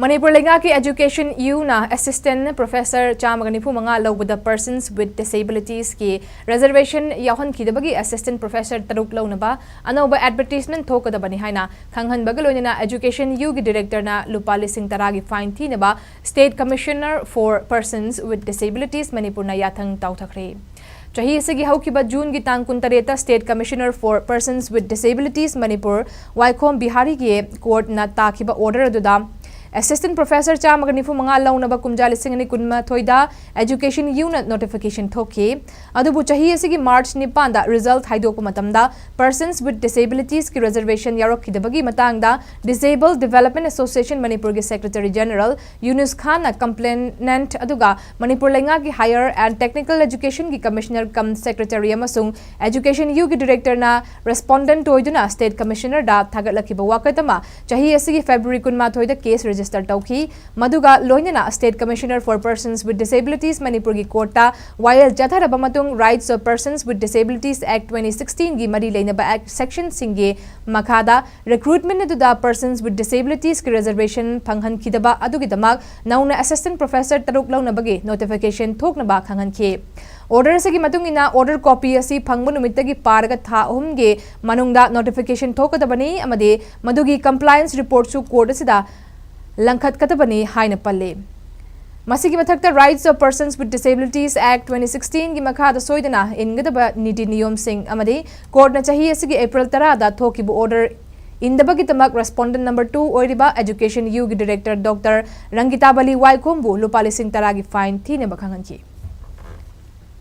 Manipur Lenga ki Education U na Assistant Professor Chamagnifu Manga loubada persons with disabilities ki reservation yaokhi-dabagi Assistant Professor Taruk Lounaba Anoba advertisement thokada bani haina khanghan bagaloni na Education U ki Director na Lupa Lising taragi fine Thinaba State Commissioner for Persons with Disabilities Manipur na Yathang Pikhre. Chahi segi haukiba June ki tang kuntareta State Commissioner for Persons with Disabilities Manipur Waikhom Bihari ki court na takiba order aduda Assistant Professor Chamagnifu Manga Lounaba Yathang Education Unit notification thoki adubu chahi asigi March nipanda result haidokpa matamda persons with disabilities ki reservation yaokhi-dabagi matangda Disabled Development Association Manipur ki Secretary General Yunus Khan na complainant aduga Manipur Lenga ki Higher and Technical Education ki Commissioner cum Secretary amasung Education U ki Director na respondent toiduna State Commissioner da thagatlakhiba wakatama chahi asigi February 13 da case register tauki maduga loinena State Commissioner for Persons with Disabilities Manipur ki courta while jatharaba matung Rights of Persons with Disabilities Act 2016 gi mari Lounaba Act section singe makhada recruitment aduda persons with disabilities ki reservation phanghan khidaba adugi damak nauna Assistant Professor Taruk Lounabagi notification thoknaba khanghan ki order se gi matungina order copy asi phangbu numittagi paraga tha ahumge manungda notification thokadabani amade madugi compliance report su court asida Langkhat katabani haina palle. Masigi mathakta Rights of Persons with Disabilities Act 2016 gi makhada soidana ingadaba niti niyom sing amadi court na chahi asigi April 10 da thokibu order indabagi tamak respondent number 2 oiriba Education U gi Director Dr. Rangita Bali Waikhombu Lupa Lising taragi fine Thinaba khanghanki.